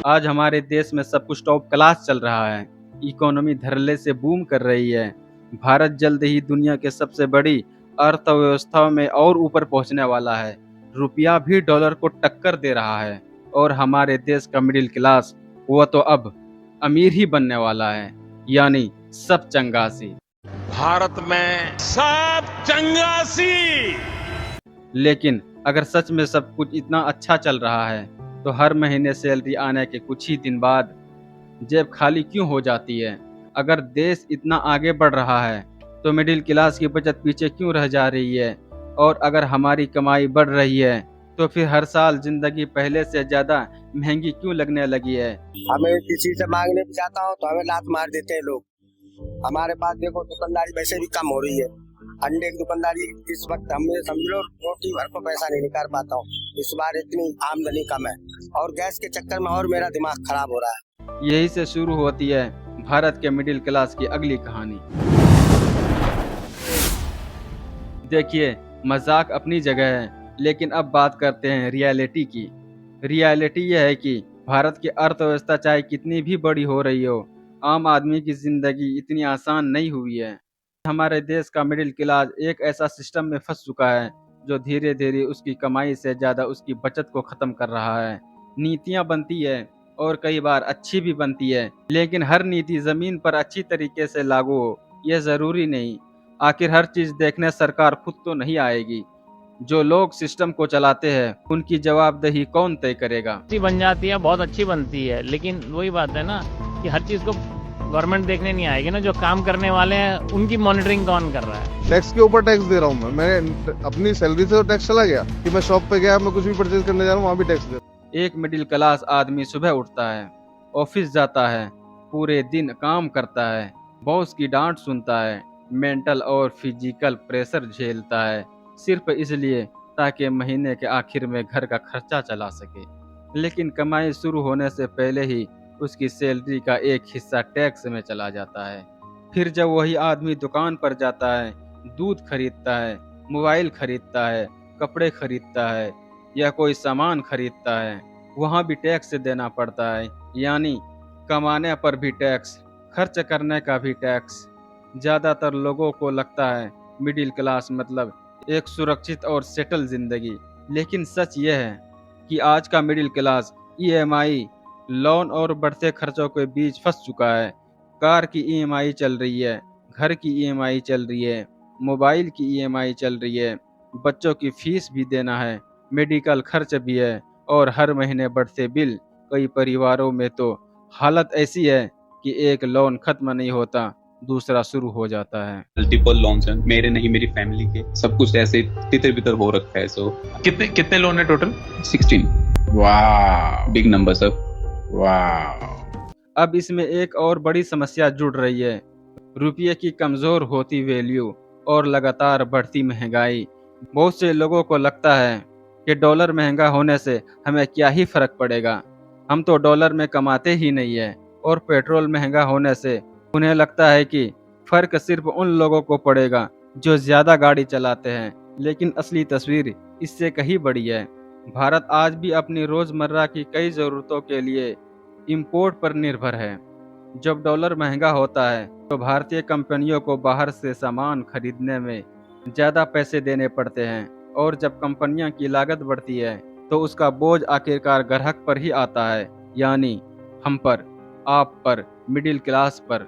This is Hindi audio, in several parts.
आज हमारे देश में सब कुछ टॉप क्लास चल रहा है। इकोनॉमी धड़ल्ले से बूम कर रही है। भारत जल्द ही दुनिया के सबसे बड़ी अर्थव्यवस्थाओं में और ऊपर पहुंचने वाला है। रुपया भी डॉलर को टक्कर दे रहा है और हमारे देश का मिडिल क्लास वो तो अब अमीर ही बनने वाला है, यानी सब चंगासी। भारत में सब चंगासी। लेकिन अगर सच में सब कुछ इतना अच्छा चल रहा है तो हर महीने सैलरी आने के कुछ ही दिन बाद जेब खाली क्यों हो जाती है? अगर देश इतना आगे बढ़ रहा है तो मिडिल क्लास की बचत पीछे क्यों रह जा रही है? और अगर हमारी कमाई बढ़ रही है तो फिर हर साल जिंदगी पहले से ज्यादा महंगी क्यों लगने लगी है? हमें किसी से मांगने भी जाता हो तो हमें लात मार देते हैं लोग। हमारे पास देखो दुकानदारी वैसे भी कम हो रही है। अंडे की दुकानदारी इस वक्त हमें समझ लो रोटी भर को पैसा नहीं निकाल पाता हूँ। इस बार इतनी आमदनी कम है और गैस के चक्कर में और मेरा दिमाग खराब हो रहा है। यही से शुरू होती है भारत के मिडिल क्लास की अगली कहानी। देखिए, मजाक अपनी जगह है, लेकिन अब बात करते हैं रियलिटी की। रियलिटी यह है कि भारत की अर्थव्यवस्था चाहे कितनी भी बड़ी हो रही हो, आम आदमी की जिंदगी इतनी आसान नहीं हुई है। हमारे देश का मिडिल क्लास एक ऐसा सिस्टम में फंस चुका है जो धीरे धीरे उसकी कमाई से ज्यादा उसकी बचत को खत्म कर रहा है। नीतियां बनती है और कई बार अच्छी भी बनती है, लेकिन हर नीति जमीन पर अच्छी तरीके से लागू हो यह जरूरी नहीं। आखिर हर चीज देखने सरकार खुद तो नहीं आएगी। जो लोग सिस्टम को चलाते हैं उनकी जवाबदेही कौन तय करेगा? अच्छी बन जाती है, बहुत अच्छी बनती है, लेकिन वही बात है ना कि हर चीज को गवर्नमेंट देखने नहीं आएगी ना। जो काम करने वाले हैं उनकी मॉनिटरिंग कौन कर रहा है? टैक्स के ऊपर टैक्स दे रहा हूँ मैं अपनी सैलरी से तो टैक्स चला गया कि मैं शॉप पे गया, मैं कुछ भी परचेज करने जा रहा हूँ वहाँ भी टैक्स दे। एक मिडिल क्लास आदमी सुबह उठता है, ऑफिस जाता है, पूरे दिन काम करता है, बॉस की डांट सुनता है, मेंटल और फिजिकल प्रेशर झेलता है, सिर्फ इसलिए ताकि महीने के आखिर में घर का खर्चा चला सके। लेकिन कमाई शुरू होने से पहले ही उसकी सैलरी का एक हिस्सा टैक्स में चला जाता है। फिर जब वही आदमी दुकान पर जाता है, दूध खरीदता है, मोबाइल खरीदता है, कपड़े खरीदता है या कोई सामान खरीदता है, वहाँ भी टैक्स देना पड़ता है। यानी कमाने पर भी टैक्स, खर्च करने का भी टैक्स। ज़्यादातर लोगों को लगता है मिडिल क्लास मतलब एक सुरक्षित और सेटल जिंदगी, लेकिन सच यह है कि आज का मिडिल क्लास ईएमआई, लोन और बढ़ते खर्चों के बीच फंस चुका है। कार की ईएमआई चल रही है, घर की ईएमआई चल रही है, मोबाइल की ईएमआई चल रही है, बच्चों की फीस भी देना है, मेडिकल खर्च भी है और हर महीने बढ़ते बिल। कई परिवारों में तो हालत ऐसी है कि एक लोन खत्म नहीं होता, दूसरा शुरू हो जाता है। मल्टीपल लोन्स हैं, मेरे नहीं मेरी फैमिली के, सब कुछ ऐसे तितर बितर हो रखा है। सो कितने कितने लोन है टोटल? 16। वाह, बिग नंबर सर। वाह। अब इसमें एक और बड़ी समस्या जुड़ रही है, रुपये की कमजोर होती वैल्यू और लगातार बढ़ती महंगाई। बहुत से लोगों को लगता है कि डॉलर महंगा होने से हमें क्या ही फर्क पड़ेगा, हम तो डॉलर में कमाते ही नहीं है। और पेट्रोल महंगा होने से उन्हें लगता है कि फर्क सिर्फ उन लोगों को पड़ेगा जो ज्यादा गाड़ी चलाते हैं, लेकिन असली तस्वीर इससे कहीं बड़ी है। भारत आज भी अपनी रोजमर्रा की कई जरूरतों के लिए इंपोर्ट पर निर्भर है। जब डॉलर महंगा होता है तो भारतीय कंपनियों को बाहर से सामान खरीदने में ज़्यादा पैसे देने पड़ते हैं, और जब कंपनियों की लागत बढ़ती है तो उसका बोझ आखिरकार ग्राहक पर ही आता है, यानी हम पर, आप पर, मिडिल क्लास पर।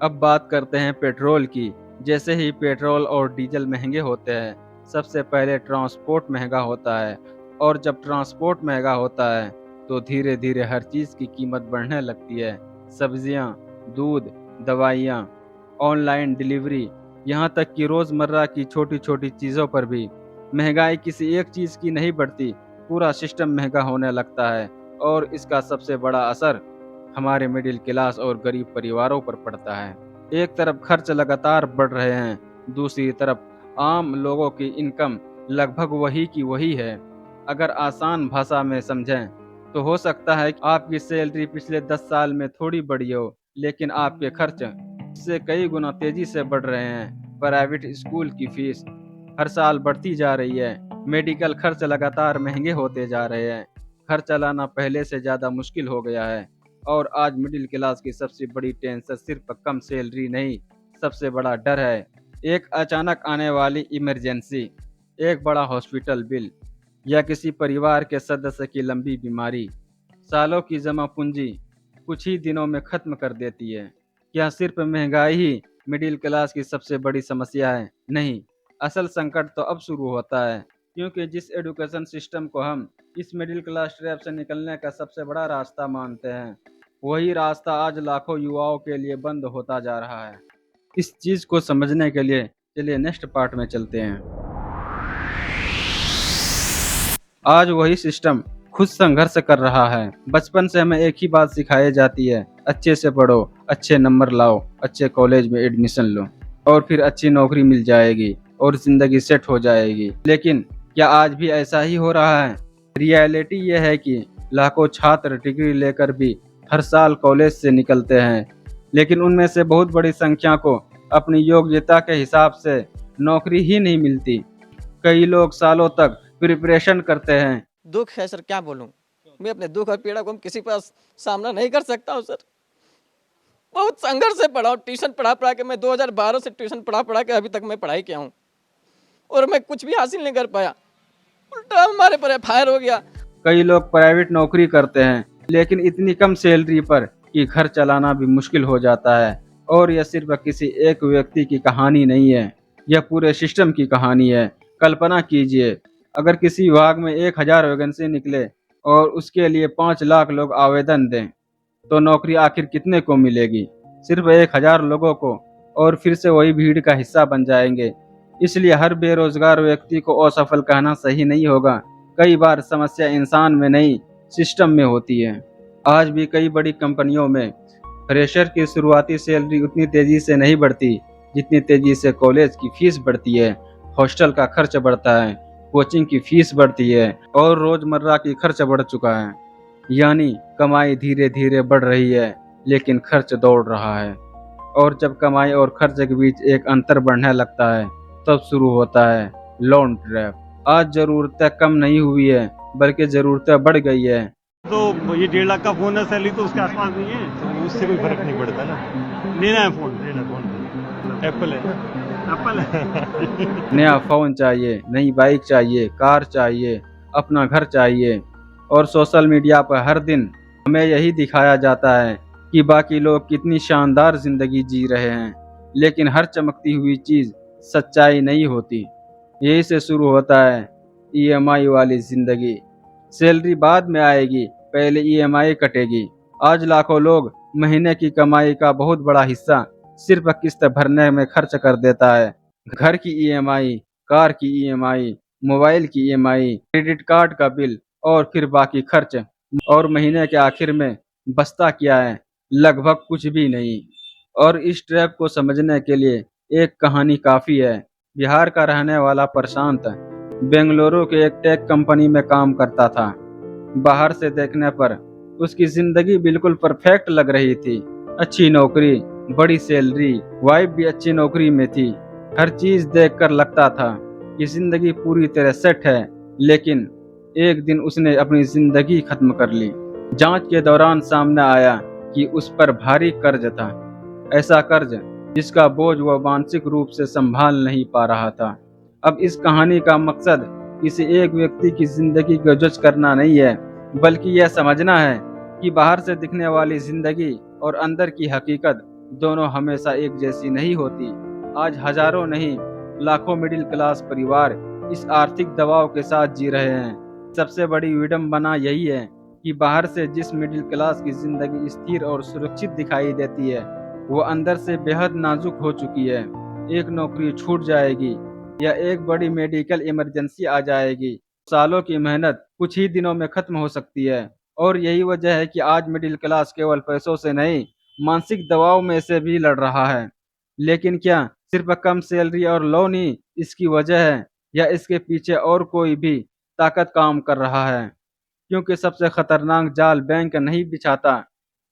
अब बात करते हैं पेट्रोल की। जैसे ही पेट्रोल और डीजल महंगे होते हैं, सबसे पहले ट्रांसपोर्ट महंगा होता है, और जब ट्रांसपोर्ट महंगा होता है तो धीरे धीरे हर चीज़ की कीमत बढ़ने लगती है। सब्जियां, दूध, दवाइयां, ऑनलाइन डिलीवरी, यहाँ तक कि रोज़मर्रा की छोटी छोटी चीज़ों पर भी महंगाई किसी एक चीज़ की नहीं बढ़ती, पूरा सिस्टम महंगा होने लगता है। और इसका सबसे बड़ा असर हमारे मिडिल क्लास और गरीब परिवारों पर पड़ता है। एक तरफ खर्च लगातार बढ़ रहे हैं, दूसरी तरफ आम लोगों की इनकम लगभग वही की वही है। अगर आसान भाषा में समझें तो हो सकता है कि आपकी सैलरी पिछले 10 साल में थोड़ी बढ़ी हो, लेकिन आपके खर्च इससे कई गुना तेजी से बढ़ रहे हैं। प्राइवेट स्कूल की फीस हर साल बढ़ती जा रही है, मेडिकल खर्च लगातार महंगे होते जा रहे हैं, घर चलाना पहले से ज़्यादा मुश्किल हो गया है और आज मिडिल क्लास की सबसे बड़ी टेंशन सिर्फ कम सैलरी नहीं, सबसे बड़ा डर है एक अचानक आने वाली इमरजेंसी, एक बड़ा हॉस्पिटल बिल या किसी परिवार के सदस्य की लंबी बीमारी सालों की जमा पूंजी कुछ ही दिनों में खत्म कर देती है। क्या सिर्फ महंगाई ही मिडिल क्लास की सबसे बड़ी समस्या है? नहीं, असल संकट तो अब शुरू होता है, क्योंकि जिस एजुकेशन सिस्टम को हम इस मिडिल क्लास ट्रैप से निकलने का सबसे बड़ा रास्ता मानते हैं, वही रास्ता आज लाखों युवाओं के लिए बंद होता जा रहा है। इस चीज़ को समझने के लिए चलिए नेक्स्ट पार्ट में चलते हैं। आज वही सिस्टम खुद संघर्ष कर रहा है। बचपन से हमें एक ही बात सिखाई जाती है, अच्छे से पढ़ो, अच्छे नंबर लाओ, अच्छे कॉलेज में एडमिशन लो और फिर अच्छी नौकरी मिल जाएगी और जिंदगी सेट हो जाएगी। लेकिन क्या आज भी ऐसा ही हो रहा है? रियलिटी यह है कि लाखों छात्र डिग्री लेकर भी हर साल कॉलेज से निकलते हैं, लेकिन उनमें से बहुत बड़ी संख्या को अपनी योग्यता के हिसाब से नौकरी ही नहीं मिलती। कई लोग सालों तक प्रिपरेशन करते हैं। दुख है सर, क्या बोलूं। मैं अपने दुख और पीड़ा को किसी पास सामना नहीं कर सकता हूं सर। बहुत संघर्ष से पढ़ा हूं, ट्यूशन पढ़ा के मैं 2012 से ट्यूशन पढ़ा के अभी तक मैं पढ़ाई किया हूं और मैं कुछ भी हासिल नहीं कर पाया। उल्टा हमारे पर एफआईआर हो गया। कई लोग प्राइवेट नौकरी करते हैं, लेकिन इतनी कम सैलरी पर कि घर चलाना भी मुश्किल हो जाता है। और यह सिर्फ किसी एक व्यक्ति की कहानी नहीं है, यह पूरे सिस्टम की कहानी है। कल्पना कीजिए, अगर किसी विभाग में 1000 वैकेंसी निकले और उसके लिए 5 लाख लोग आवेदन दें, तो नौकरी आखिर कितने को मिलेगी? सिर्फ 1000 लोगों को, और फिर से वही भीड़ का हिस्सा बन जाएंगे। इसलिए हर बेरोजगार व्यक्ति को असफल कहना सही नहीं होगा। कई बार समस्या इंसान में नहीं, सिस्टम में होती है। आज भी कई बड़ी कंपनियों में फ्रेशर की शुरुआती सैलरी उतनी तेजी से नहीं बढ़ती जितनी तेजी से कॉलेज की फीस बढ़ती है, हॉस्टल का खर्च बढ़ता है, कोचिंग की फीस बढ़ती है और रोजमर्रा की खर्च बढ़ चुका है। यानी कमाई धीरे धीरे बढ़ रही है, लेकिन खर्च दौड़ रहा है। और जब कमाई और खर्च के बीच एक अंतर बढ़ने लगता है, तब शुरू होता है लोन ट्रैप। आज जरूरतें कम नहीं हुई है, बल्कि जरूरतें बढ़ गई है। तो ये 1.5 लाख का फोन है, सैलरी तो उसके आसपास नहीं है, तो उससे कोई फर्क नहीं पड़ता ना। लेना है फोन, एप्पल है, एप्पल है। नया फोन चाहिए, नई बाइक चाहिए, कार चाहिए, अपना घर चाहिए। और सोशल मीडिया पर हर दिन हमें यही दिखाया जाता है कि बाकी लोग कितनी शानदार जिंदगी जी रहे हैं, लेकिन हर चमकती हुई चीज सच्चाई नहीं होती। यही से शुरू होता है ईएमआई वाली जिंदगी। सैलरी बाद में आएगी, पहले ईएमआई कटेगी। आज लाखों लोग महीने की कमाई का बहुत बड़ा हिस्सा सिर्फ किस्त भरने में खर्च कर देता है। घर की ईएमआई, कार की ईएमआई, मोबाइल की ईएमआई, क्रेडिट कार्ड का बिल और फिर बाकी खर्च। और महीने के आखिर में बचता क्या है? लगभग कुछ भी नहीं। और इस ट्रैप को समझने के लिए एक कहानी काफी है। बिहार का रहने वाला प्रशांत बेंगलुरु के एक टेक कंपनी में काम करता था। बाहर से देखने पर उसकी जिंदगी बिल्कुल परफेक्ट लग रही थी। अच्छी नौकरी, बड़ी सैलरी, वाइफ भी अच्छी नौकरी में थी। हर चीज देखकर लगता था कि जिंदगी पूरी तरह सेट है। लेकिन एक दिन उसने अपनी जिंदगी खत्म कर ली। जांच के दौरान सामने आया कि उस पर भारी कर्ज था, ऐसा कर्ज जिसका बोझ वह मानसिक रूप से संभाल नहीं पा रहा था। अब इस कहानी का मकसद किसी एक व्यक्ति की जिंदगी को जज करना नहीं है, बल्कि यह समझना है कि बाहर से दिखने वाली जिंदगी और अंदर की हकीकत दोनों हमेशा एक जैसी नहीं होती। आज हजारों नहीं, लाखों मिडिल क्लास परिवार इस आर्थिक दबाव के साथ जी रहे हैं। सबसे बड़ी विडंबना यही है कि बाहर से जिस मिडिल क्लास की जिंदगी स्थिर और सुरक्षित दिखाई देती है, वो अंदर से बेहद नाजुक हो चुकी है। एक नौकरी छूट जाएगी या एक बड़ी मेडिकल इमरजेंसी आ जाएगी, सालों की मेहनत कुछ ही दिनों में खत्म हो सकती है। और यही वजह है कि आज मिडिल क्लास केवल पैसों से नहीं, मानसिक दबाव में से भी लड़ रहा है। लेकिन क्या सिर्फ कम सैलरी और लोन ही इसकी वजह है, या इसके पीछे और कोई भी ताकत काम कर रहा है? क्योंकि सबसे खतरनाक जाल बैंक नहीं बिछाता,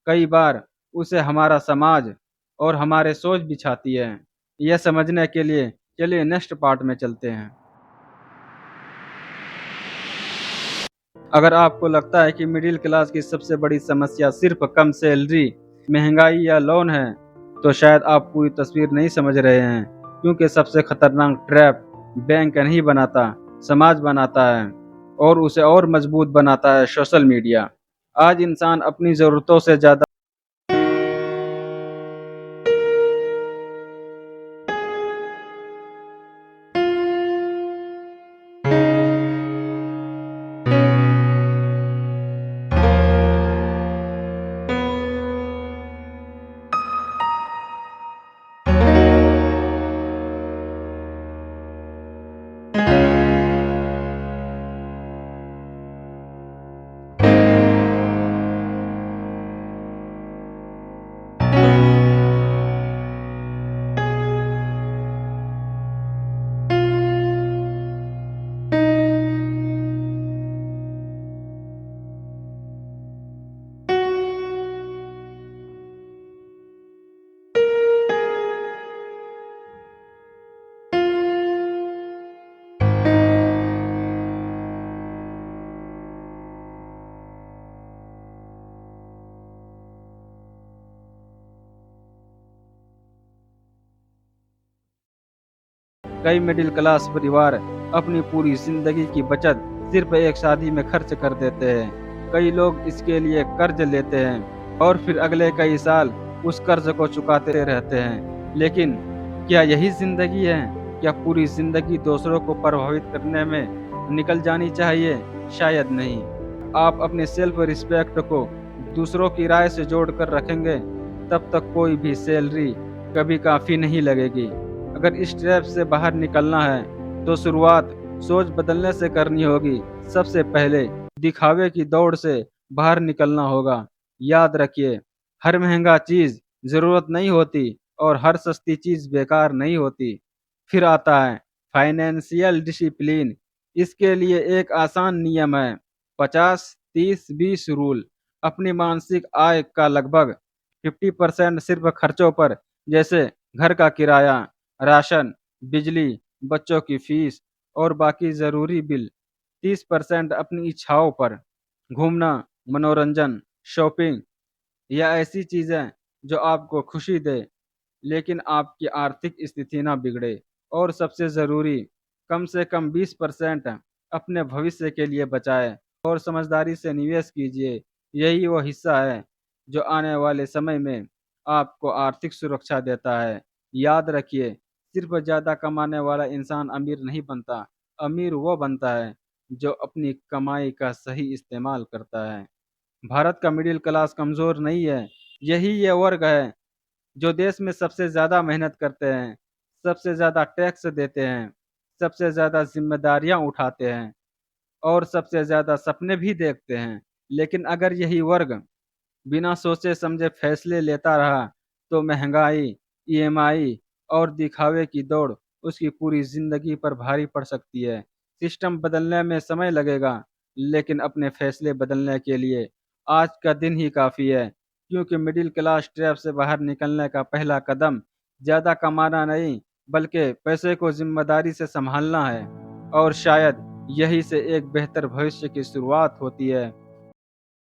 कई बार उसे हमारा समाज और हमारे सोच बिछाती है। यह समझने के लिए चलिए नेक्स्ट पार्ट में चलते हैं। अगर आपको लगता है कि मिडिल क्लास की सबसे बड़ी समस्या सिर्फ कम सैलरी, महंगाई या लोन है, तो शायद आप पूरी तस्वीर नहीं समझ रहे हैं। क्योंकि सबसे खतरनाक ट्रैप बैंक नहीं बनाता, समाज बनाता है, और उसे और मजबूत बनाता है सोशल मीडिया। आज इंसान अपनी ज़रूरतों से ज़्यादा कई मिडिल क्लास परिवार अपनी पूरी जिंदगी की बचत सिर्फ एक शादी में खर्च कर देते हैं। कई लोग इसके लिए कर्ज लेते हैं और फिर अगले कई साल उस कर्ज को चुकाते रहते हैं। लेकिन क्या यही जिंदगी है? क्या पूरी जिंदगी दूसरों को प्रभावित करने में निकल जानी चाहिए? शायद नहीं। आप अपने सेल्फ रिस्पेक्ट को दूसरों की राय से जोड़कर रखेंगे, तब तक कोई भी सैलरी कभी काफ़ी नहीं लगेगी। अगर इस ट्रैप से बाहर निकलना है तो शुरुआत सोच बदलने से करनी होगी। सबसे पहले दिखावे की दौड़ से बाहर निकलना होगा। याद रखिए, हर महंगा चीज जरूरत नहीं होती और हर सस्ती चीज बेकार नहीं होती। फिर आता है फाइनेंशियल डिसिप्लिन। इसके लिए एक आसान नियम है, 50-30-20 रूल। अपनी मासिक आय का लगभग 50% सिर्फ खर्चों पर, जैसे घर का किराया, राशन, बिजली, बच्चों की फीस और बाकी ज़रूरी बिल। 30% अपनी इच्छाओं पर, घूमना, मनोरंजन, शॉपिंग या ऐसी चीज़ें जो आपको खुशी दे लेकिन आपकी आर्थिक स्थिति ना बिगड़े। और सबसे ज़रूरी, कम से कम 20% अपने भविष्य के लिए बचाएं और समझदारी से निवेश कीजिए। यही वो हिस्सा है जो आने वाले समय में आपको आर्थिक सुरक्षा देता है। याद रखिए, सिर्फ ज़्यादा कमाने वाला इंसान अमीर नहीं बनता। अमीर वो बनता है जो अपनी कमाई का सही इस्तेमाल करता है। भारत का मिडिल क्लास कमज़ोर नहीं है। यही ये वर्ग है जो देश में सबसे ज़्यादा मेहनत करते हैं, सबसे ज़्यादा टैक्स देते हैं, सबसे ज़्यादा जिम्मेदारियां उठाते हैं और सबसे ज़्यादा सपने भी देखते हैं। लेकिन अगर यही वर्ग बिना सोचे समझे फैसले लेता रहा तो महंगाई, ईएमआई और दिखावे की दौड़ उसकी पूरी जिंदगी पर भारी पड़ सकती है। सिस्टम बदलने में समय लगेगा, लेकिन अपने फैसले बदलने के लिए आज का दिन ही काफ़ी है। क्योंकि मिडिल क्लास ट्रैप से बाहर निकलने का पहला कदम ज़्यादा कमाना नहीं, बल्कि पैसे को जिम्मेदारी से संभालना है। और शायद यही से एक बेहतर भविष्य की शुरुआत होती है।